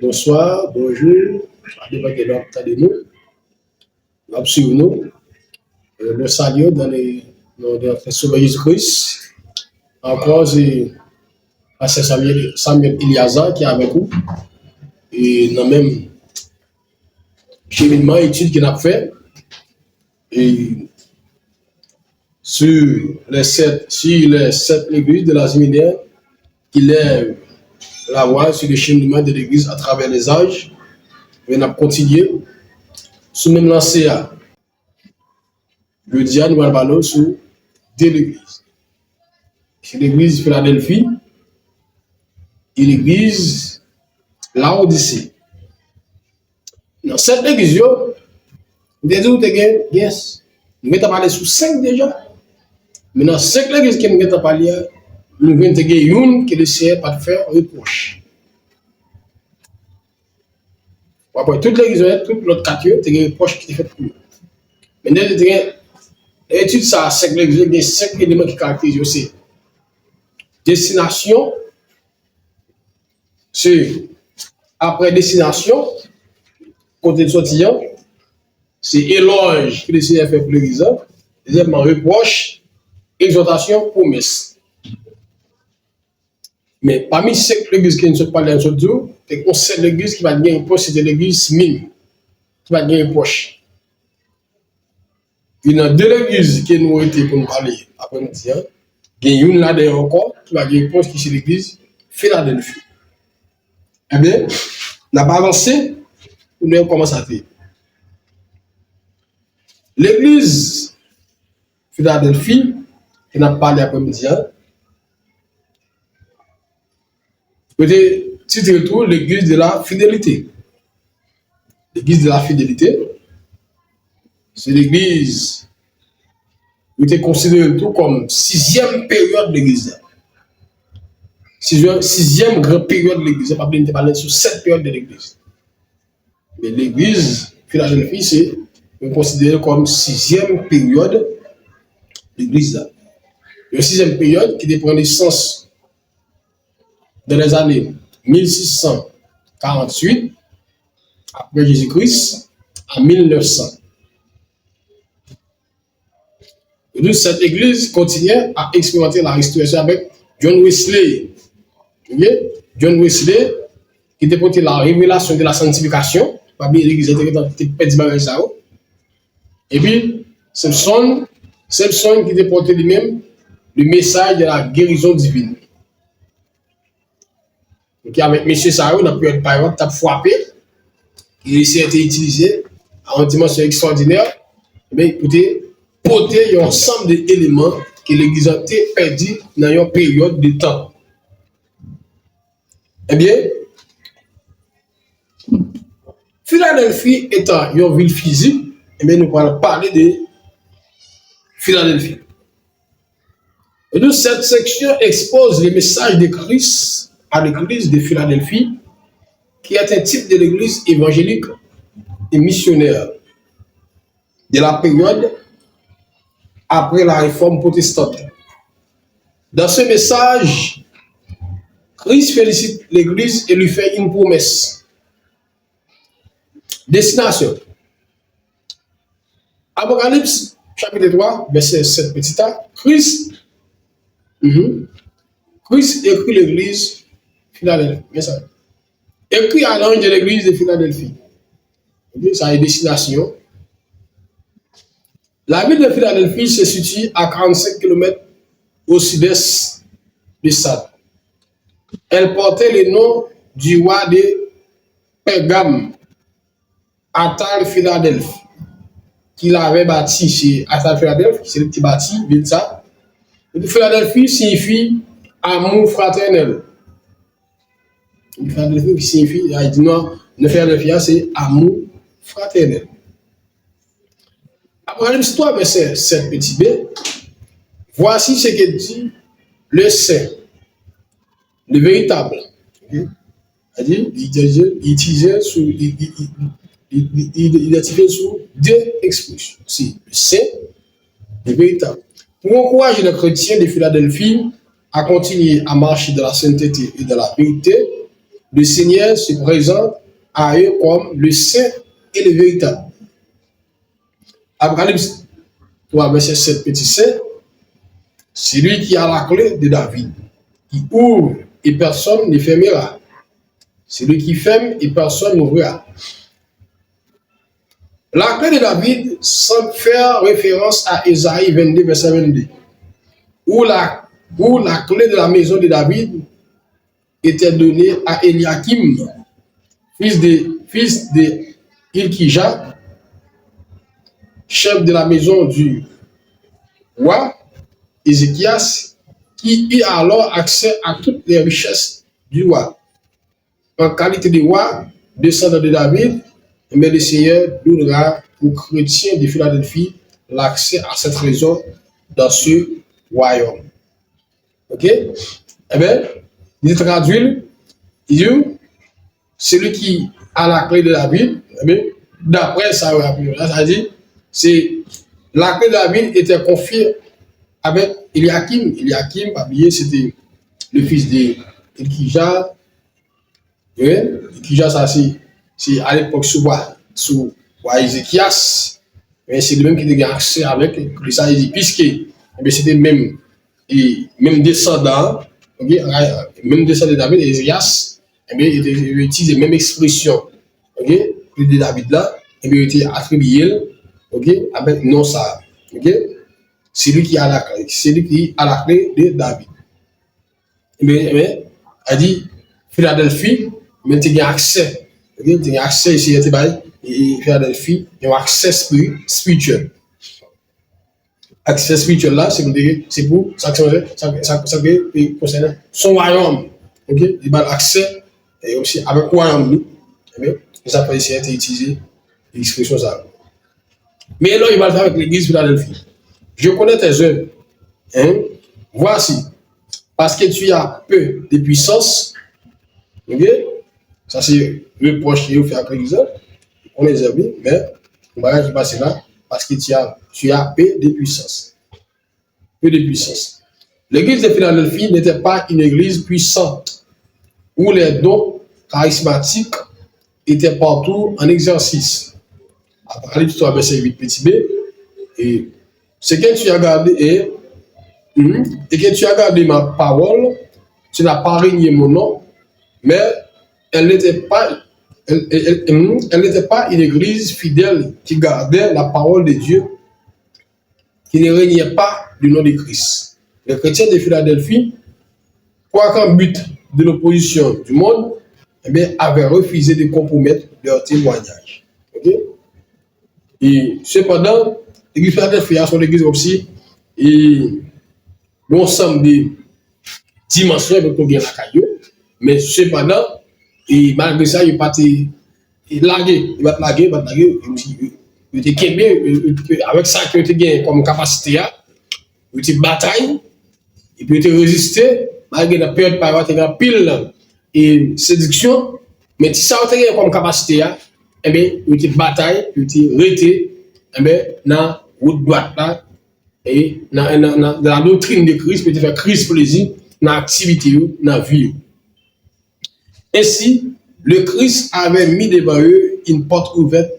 Bonsoir, bonjour, ça dépend de l'heure de nous, nous. Le salut dans les noms de notre Sauveur Jésus-Christ. Encore, c'est Pasteur Samuel Eliazar qui est avec nous. Et dans le même cheminement, étude qu'il a fait. Et sur les sept églises de la séminaire, qui lève la voix sur le cheminement de l'église à travers les âges. Et on a continué. Sous même lancé à le diable, nous allons parler sur deux églises. C'est l'église Philadelphie et l'église Laodicée. Dans cette église, nous avons dit, yes, nous avons parlé sur 5 déjà. Mais dans 5 églises que nous avons parlé, nous avons dit une qui ne pas de faire reproche. Après, toutes les églises, toutes l'autre 4, il y a des reproches qui sont faits pour nous. Mais nous avons l'étude, ça, 5 églises, il y a 5 éléments qui caractérisent aussi. Destination, c'est après destination, côté de sortillant, c'est éloge que le Seigneur fait pour l'église. Deuxièmement, reproche, exhortation, promesse. Mais parmi ces églises qui ne sont pas dans ce jour, c'est qu'on sait l'église qui va gagner une poche, c'est l'église mine, qui va gagner une poche. Il y a 2 églises qui nous ont été pour nous parler après-midi. Il y a une là d'ailleurs encore qui va gagner une poche qui c'est l'église Philadelphie. Eh bien, on n'a pas avancé, on commence à faire. L'église Philadelphie, on a parlé après-midi, peut-être titre tout l'église de la fidélité. L'église de la fidélité, c'est l'église qui était considérée tout comme 6e période de l'église. 6e grande période de l'église. Pas bien parler sur 7 périodes de l'église. Mais l'église Philadelphie, c'est considéré comme 6e période de l'église. La 6e période qui prend naissance dans les années 1648 après Jésus-Christ à 1900. Et donc, cette église continuait à expérimenter la restauration avec John Wesley. John Wesley qui déportait la révélation de la sanctification. Pas bien l'église était dans le petit bagage ça. Et puis, Simpson qui déportait lui-même le message de la guérison divine. Donc, avec M. Sarou, on a pu être par exemple, frappé. Il a été utilisé en dimension extraordinaire. Mais écoutez, porter un ensemble d'éléments que l'église a perdu dans une période de temps. Eh bien, Philadelphie étant une ville physique, eh bien, nous allons parler de Philadelphie. Et donc, cette section expose les messages de Christ à l'église de Philadelphie, qui est un type de l'église évangélique et missionnaire de la période après la réforme protestante. Dans ce message, Christ félicite l'église et lui fait une promesse. Destination. Apocalypse, chapitre 3, verset 7, petit a. Christ écrit l'église Philadelphie. Écrit à l'ange de l'église de Philadelphie. Ça a une destination. La ville de Philadelphie se situe à 45 km au sud-est de Sade. Elle portait le nom du roi de Pergame, Attal Philadelphie, qu'il avait bâti chez Attal Philadelphie, c'est le petit bâti, ville ça. Et Philadelphie signifie amour fraternel. Philadelphie qui signifie, il dit non, le Philadelphia c'est amour fraternel. Apocalypse 3, verset 7, petit b. Voici ce que dit le saint, le véritable. C'est-à-dire, il identifie sous 2 expressions. C'est le saint, le véritable. Pour encourager les chrétiens de Philadelphie à continuer à marcher dans la sainteté et dans la vérité, le Seigneur se présente à eux comme le saint et le véritable. Apocalypse 3, verset 7, petit c, c'est lui qui a la clé de David, qui ouvre et personne ne fermera. C'est lui qui ferme et personne n'ouvrira. La clé de David semble faire référence à Ésaïe 22, verset 22, où la clé de la maison de David était donnée à Eliakim, fils de Hilkija, chef de la maison du roi Ézéchias, qui eut alors accès à toutes les richesses du roi. En qualité de roi, descendant de David, mais le Seigneur donnera aux chrétiens de Philadelphie l'accès à cette trésor dans ce royaume. Ok? Eh bien, il traduit, il dit, celui qui a la clé de David, eh bien, d'après ça, ça dit, c'est la clé de David était confiée avec Eliakim. Eliakim, pas oublier, c'était le fils de Hilkija. Hilkija, ça c'est à l'époque sous roi Ézéchias, mais c'est le même qui a accès avec ça, puisque c'était même descendant, okay, même descendant de David et Ézéchias, il utilise les mêmes expressions, okay, de David là, et il était attribué, okay, avec non ça, okay. C'est lui qui a la clé de David. Mais a dit Philadelphie, mais tu as accès, tu as accès ici à Philadelphie, tu as accès spirituel. Accès spirituel là, c'est pour ça concerne son royaume. Okay? Il a accès et aussi avec royaume. Ça peut essayer d'utiliser l'expression ça. Mais là, il va le faire avec l'église Philadelphie. Je connais tes œuvres. Hein? Voici. Parce que tu as peu de puissance. Okay? Ça, c'est le proche qui fait avec l'église. On les a mis, mais on va y passer là. Parce que tu as peu de puissance. Peu de puissance. L'église de Philadelphie n'était pas une église puissante où les dons charismatiques étaient partout en exercice. Apocalypse 3, verset 8, petit b. Et ce que tu as gardé et que tu as gardé ma parole, tu n'as pas régné mon nom, mais elle n'était pas une église fidèle qui gardait la parole de Dieu, qui ne régnait pas du nom de Christ. Les chrétiens de Philadelphie, quoi qu'en but de l'opposition du monde, avaient refusé de compromettre leur témoignage. Okay? Et cependant, l'église Philadelphie a son église aussi, et l'ensemble des dimensions avec combien la caillou, mais cependant, et malgré ça, il va te laguer, il te bien, avec ça que tu gagnes comme capacité, il te bataille, il peut te résister, malgré la période par rapport à pile et séduction, mais si ça tu gagnes comme capacité, il te bataille, il te rete, dans la route droite là, et dans la doctrine de Christ, peut te faire Christ plaisir dans l'activité, dans la vie. Ainsi, le Christ avait mis devant eux une porte ouverte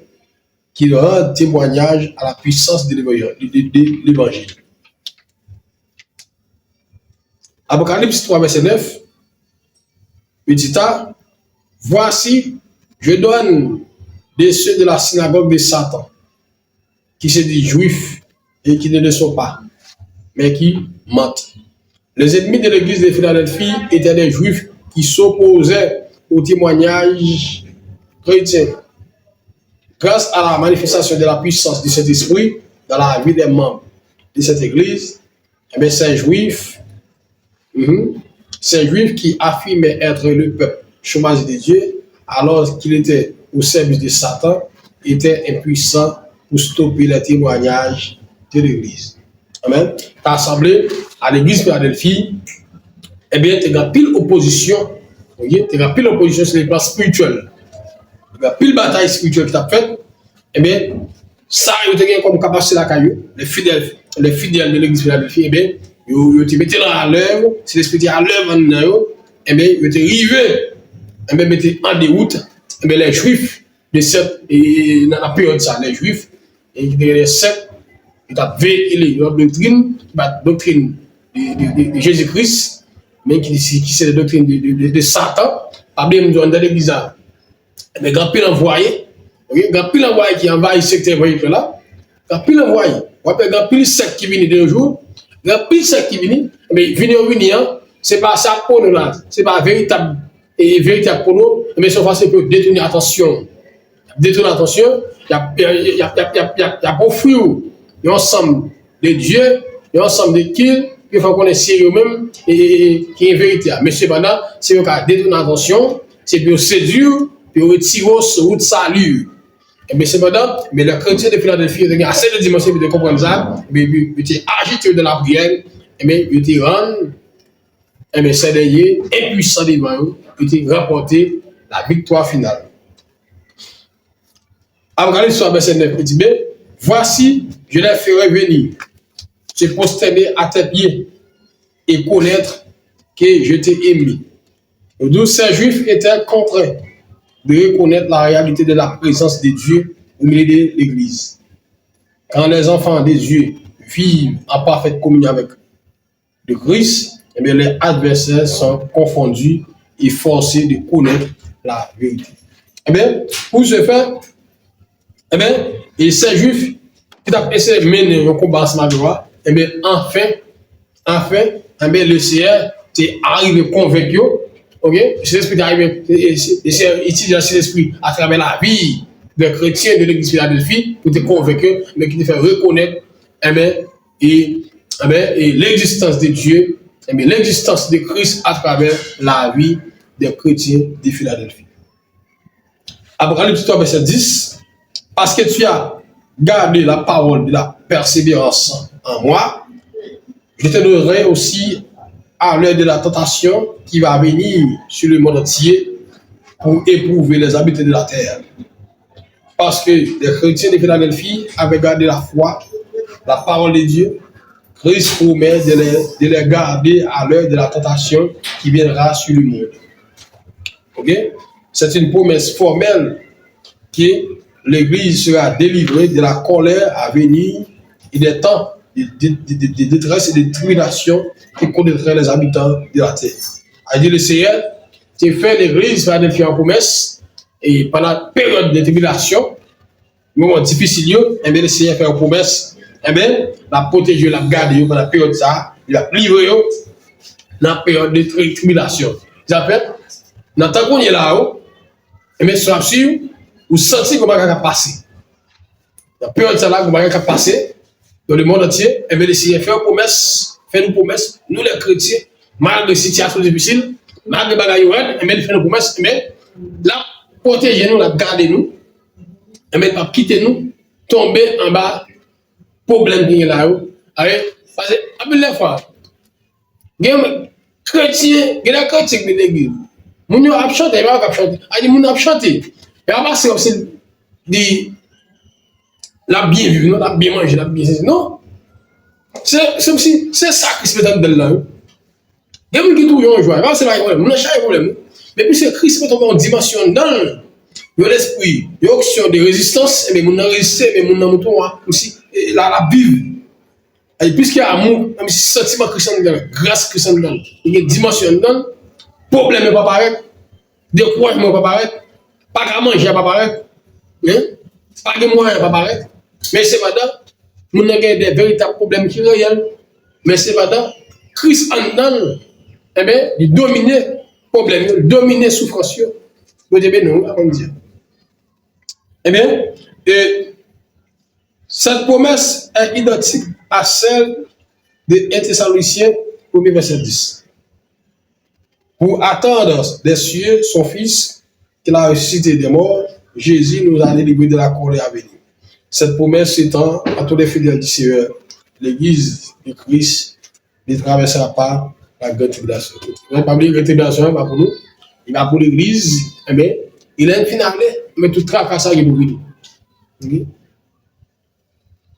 qui rend témoignage à la puissance de l'évangile. Apocalypse 3, verset 9, petit a, voici, je donne de ceux de la synagogue de Satan, qui se disent juifs et qui ne le sont pas, mais qui mentent. Les ennemis de l'église de Philadelphie étaient des juifs qui s'opposaient au témoignage chrétien. Grâce à la manifestation de la puissance de cet esprit dans la vie des membres de cette église, ces juifs qui affirmaient être le peuple choisi de Dieu, alors qu'il était au service de Satan, étaient impuissants pour stopper les témoignages de l'église. Amen. T'as assemblé à l'église Philadelphie, tu as pile opposition, tu as pile opposition sur les plans spirituels. Tu as pile bataille spirituelle qui t'a faite, ça, tu as comme capacité la caillou, les fidèles de l'église Philadelphie, tu te mettais à l'œuvre, si l'esprit est à l'œuvre, tu te rivé et bien mettez en déroute les Juifs de cette, et dans la période ça, les Juifs, et les sectes, qui ont véhiculé leur doctrine, la doctrine de Jésus-Christ, mais qui c'est la doctrine de Satan, pas bien dans l'église. Mais quand il envoyé, quand il envoyé qui envahit ce secteur là, quand il envoyé, quand il secte qui vient de nos jours, quand il secte qui vient, mais venir, c'est pas ça pour nous là, c'est pas véritable et véritable pour nous, mais sauf que c'est pour détourner attention. Détourner attention, il y a offrir l'ensemble de Dieu, l'ensemble de qui, il faut qu'on ait sérieux même et qui est vérité. Mais cependant, c'est pour détourner attention, c'est pour séduire, pour retirer sur route salut. Mais cependant, mais le chrétien de Philadelphie, il y a assez de dimensions de comprendre ça, mais il était agité de la prière, mais il était rendu, mais c'est d'ailleurs impuissant devant eux, il était rapporté la victoire finale. Après l'histoire verset 9, il dit, voici, je les ferai venir, se prosterner à tes pieds et connaître que je t'ai aimé. D'où ces Juifs étaient contraints de reconnaître la réalité de la présence de Dieu au milieu de l'Église. Quand les enfants de Dieu vivent en parfaite communion avec le Christ, eh bien, les adversaires sont confondus et forcés de connaître la vérité. Eh bien, pour ce faire, eh bien, et ces Juifs qui ont essayé de mener un combat ensemble avec moi, eh bien, enfin, eh bien, le Seigneur est arrivé convaincu. Ok, c'est l'esprit qui arrive, c'est utiliser l'esprit à travers la vie des chrétiens de l'église Philadelphie pour te convaincre, mais qui te fait reconnaître et l'existence de Dieu, l'existence de Christ à travers la vie des chrétiens de Philadelphie. Apocalypse 3, verset 10, parce que tu as gardé la parole de la persévérance en moi, je te donnerai aussi à l'heure de la tentation qui va venir sur le monde entier pour éprouver les habitants de la terre. Parce que les chrétiens de Philadelphie avaient gardé la foi, la parole de Dieu, Christ promet de les garder à l'heure de la tentation qui viendra sur le monde. Ok? C'est une promesse formelle que l'Église sera délivrée de la colère à venir et des temps de détresse et de tribulation qui connaîtraient les habitants de la terre. A dit le Seigneur, tu fais l'Église Philadelphie en promesse et pendant la période de tribulation, moment difficile, et bien le Seigneur fait une promesse, et bien la protéger, la garder pendant la période ça, il a livré dans la période de tribulation. Ça fait, dans le temps qu'on est là-haut, et bien sois sûr, vous sentez comment ça va passer. Dans la période ça là, comment ça va passer dans le monde entier, et bien le Seigneur fait une promesse, nous les chrétiens, malgré les situations difficiles, malgré les bagailles, et bien il fait une promesse, et bien là, protéger nous, la garder nous, et bien pas quitter nous, tomber en bas, problème qui est là-haut. Parce que, après les fois, il y a des chrétiens de l'église. Moun yo ap chante, pas ap chante. A dit moun ap chante. Et pas c'est comme si dit la bien vivre, la bien manger, la bien non. C'est comme si c'est ça qui se fait dans là. Il y a des gens qui trouvent en joie, c'est pas un problème, on a chaque problème. Mais puis c'est Christ qui tombe en dimension dans l'esprit, il y a option de résistance, mais mon résister, mais mon mouton aussi la Bible. Et puisqu'il y a amour, même si sentiment chrétien dedans, grâce chrétienne dedans, il y a une dimension dedans, problème n'est pas pareil, découragement n'est pas pareil, pas qu'à manger n'est pas pareil, pas de moyens n'est pas pareil. Mais c'est maintenant, nous avons des véritables problèmes qui sont réels. Mais c'est maintenant, Christ en dedans, eh bien, il domine les problèmes, il domine les souffrances. Vous devez nous, avant de dire. Eh bien, cette promesse est identique à celle de 1 Thessaloniciens, 1er verset 10. Pour attendre des cieux son Fils, qu'il a ressuscité des morts, Jésus nous a délivrés de la colère à venir. Cette promesse s'étend à tous les fidèles du Seigneur. L'Église de Christ ne traversera pas la grande tribulation. On n'a pas oublié que la tribulation va pour nous. Il va pour l'Église, mais il est un finale, mais tout travail ça est pour lui.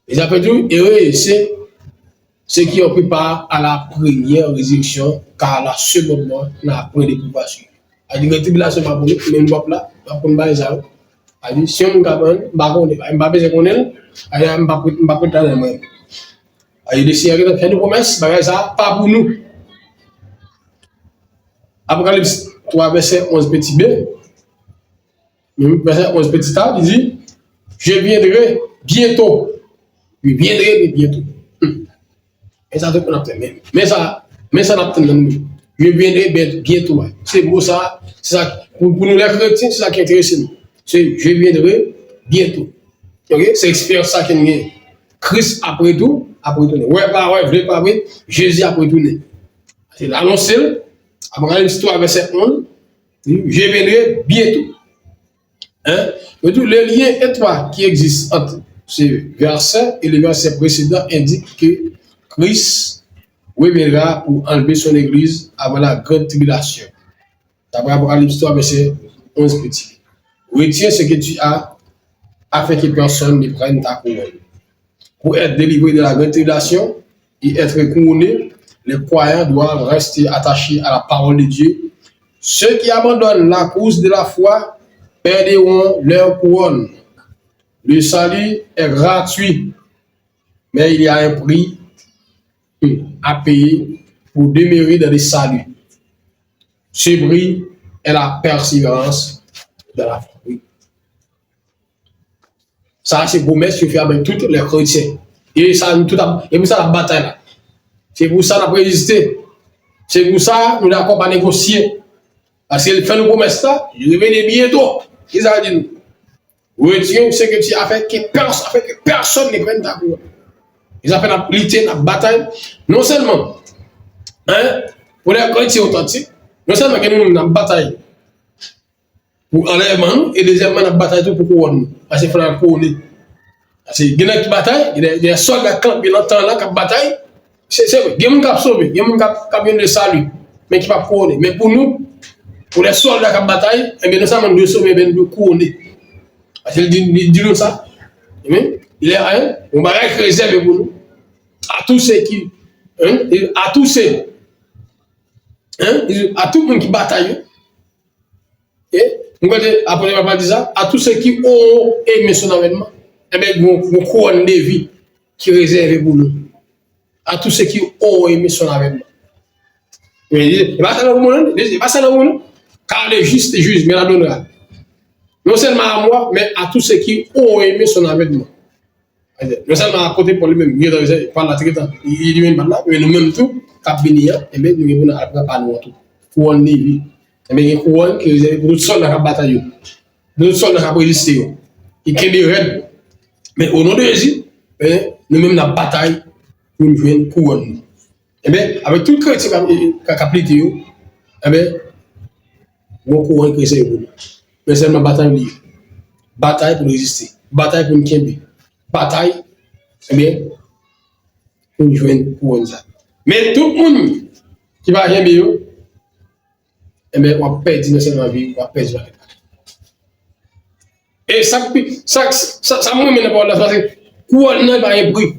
Et après tout, c'est ceux qui ont pris part à la première résurrection, car la seconde mort n'a point de pouvoir suivre. A dit que la tribulation pas pour nous, même peuple là, pas pour nous bailler ça. A dit si on capable, pas connaît, pas besoin connaître, a dit pas pour dans moi. A dit si on fait une promesse, bailler ça pas pour nous. Apocalypse 3 verset 11 petit b. Verset 11 petit a, il dit je viendrai bientôt. Je viendrai bientôt. Et ça, c'est qu'on a fait. Mais ça n'a pas nous. Je viendrai bientôt. C'est beau ça. C'est ça. Pour nous, les chrétiens, c'est ça qui intéresse nous. C'est je viendrai bientôt. Okay? C'est l'expérience ça qui nous est. Christ après tout, après tout. Ouais, pas, ouais, voulez pas, oui. Jésus après tout. C'est l'annoncer. Après l'histoire, verset 11. Je viendrai bientôt. Hein? Le lien étroit qui existe entre ces versets et les versets précédents indique que Christ reviendra pour enlever son église avant la grande tribulation. D'après Apocalypse 3, verset 11 petit. Retiens ce que tu as afin que personne ne prenne ta couronne. Pour être délivré de la grande tribulation et être couronné, les croyants doivent rester attachés à la parole de Dieu. Ceux qui abandonnent la course de la foi perdront leur couronne. Le salut est gratuit, mais il y a un prix à payer pour demeurer dans le salut. Ce prix est la persévérance de la foi. Ça, c'est pour mettre fait avec tous les chrétiens. Et ça, et pour ça, la bataille là. C'est pour ça qu'on a résisté. C'est pour ça nous n'avons pas négocié. Parce qu'il fait une promesse là, je reviens bientôt. Ils ont dit nous. Retiens ce que tu as fait, que personne ne prenne ta couronne. Ils ont fait la lutte, la bataille. Non seulement, hein, pour les chrétiens authentiques, non seulement que nous avons une bataille pour enlèvement, et deuxièmement, la bataille pour couronne. Parce qu'il faut la couronner. Parce qu'il y a une bataille, il y a des soldats qui ont temps là, qui bataille. C'est vrai, il y a des gens qui sauvé, il y a des gens qui viennent de salut, mais qui ne pas couronner. Mais pour nous, pour les soldats qui bataille, eh bien, nous sommes de sauver, de couronner. Parce qu'il dit nous ça. Il est un, on va réserver pour nous. À tous ceux qui, hein, à tous ceux, hein, à tout le monde qui bataille. Et, après, on va dire ça, à tous ceux qui ont aimé son avènement, eh bien, vous couronne de vie qui est réservé pour nous. À tous ceux qui ont aimé son avènement. Il va ça dans le monde, car le juste juge, mais la donnera. Non seulement à moi, mais à tous ceux qui ont aimé son avènement. Non seulement à côté pour lui-même, il parle la traitant, il dit même pas là, mais nous-mêmes tout, cap bénir, et bien nous avons pas nous tout. Couronne de vie. Et bien, il y a couronne qui est pour toutes sortes de batailles, toutes sortes de résister. Il y a des raids. Mais au nom de Jésus, nous-mêmes, nous avons bataille pour nous jouer une couronne. Et bien, avec tout le chrétien qui a appliqué, et bien, mon couronne qui est pour nous. Mais c'est une bataille libre. Bataille pour résister. Bataille pour nous kembe. Bataille, eh bien, pour nous jouer une couronne. Mais tout le monde qui va rien mieux, eh bien, on va perdre dans vie, on va perdre la vie. Et ça me mène à la parce que couronne n'a pas un prix.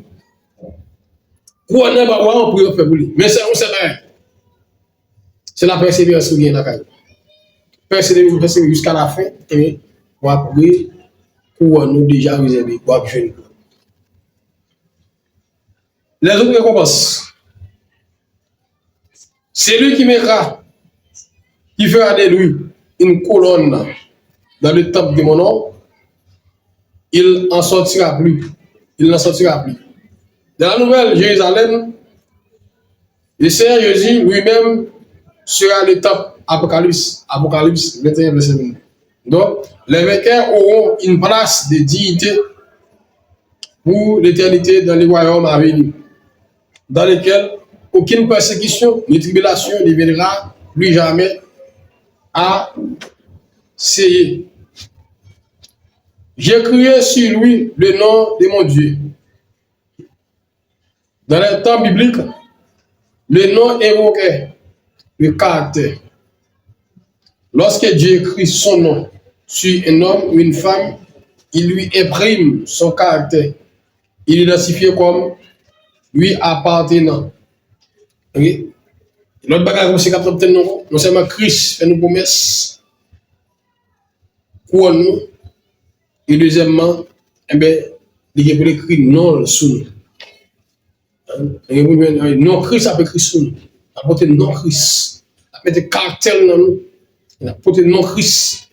Couronne n'a pas un prix pour lui. Mais c'est on sait pas. C'est la persévérance qui vient dans la caille. Persévérer jusqu'à la fin, et on va prier pour nous déjà réserver, pour jouer. Les autres récompenses. C'est lui qui mettra, qui fera de lui une colonne dans le temple de mon nom, il n'en sortira plus. Il n'en sortira plus. Dans la nouvelle Jérusalem, le Seigneur Jésus lui-même sera le temple. Apocalypse 21, verset 1. Donc, les vainqueurs auront une place de dignité pour l'éternité dans les royaumes à venir, dans lesquels aucune persécution ni tribulation ne viendra plus jamais à séer. J'ai crié sur lui le nom de mon Dieu. Dans les temps bibliques, le nom évoquait le caractère. Lorsque Dieu écrit son nom sur un homme ou une femme, il lui imprime son caractère. Il l'identifie comme lui appartenant. Okay? L'autre bagage, c'est qu'après, non seulement Christ fait nos promesses, couronne nous, et deuxièmement, eh bien, il y a pour écrit non sous nous. Non Christ a écrit sous nous. Apporter non Christ. A mettre caractère dans nous. Apporter non Christ.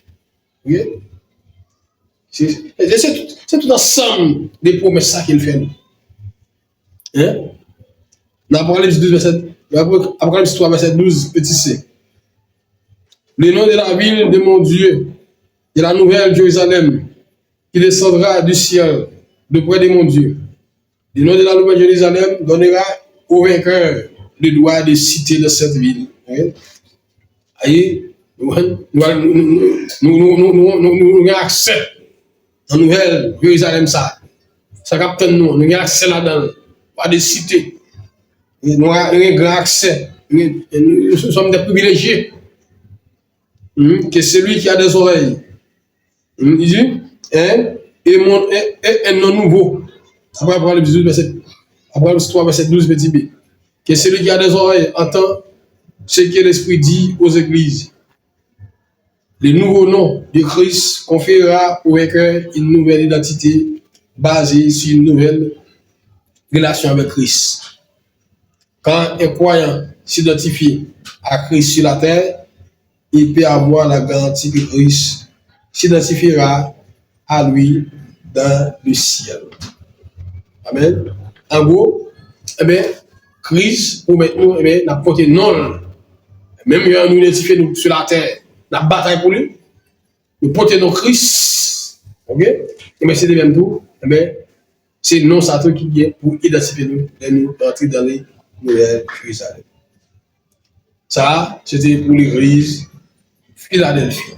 C'est tout ensemble des promesses qu'il fait nous. Hein? L'Apocalypse 12, verset, Apocalypse 3, verset 12, petit c. Le nom de la ville de mon Dieu, de la nouvelle Jérusalem, qui descendra du ciel, de près de mon Dieu. Le nom de la nouvelle Jérusalem donnera au vainqueur le droit de citer de cette ville. Nous avons accès à la nouvelle Jérusalem. Ça capte nous avons accès là-dedans, pas de citer. Nous avons grand accès. Nous sommes des privilégiés. Que celui qui a des oreilles. Il dit, et un nom nouveau. Après Apocalypse 3, verset 12, petit b. Que celui qui a des oreilles entend ce que l'Esprit dit aux églises. Le nouveau nom de Christ conférera au vainqueur une nouvelle identité basée sur une nouvelle relation avec Christ. Quand un croyant s'identifie à Christ sur la terre, il peut avoir la garantie que Christ s'identifiera à lui dans le ciel. Amen. En gros, eh bien, Christ, pour maintenant, eh bien, n'a porté non. Même si nous identifions sur la terre, la bataille pour lui, nous portons non Christ. Ok? Et bien, c'est le même tout. Eh bien, c'est non Satan qui vient pour identifier nous et nous entrer dans les nouvelles Jérusalem. Ça, c'était pour l'église Philadelphie.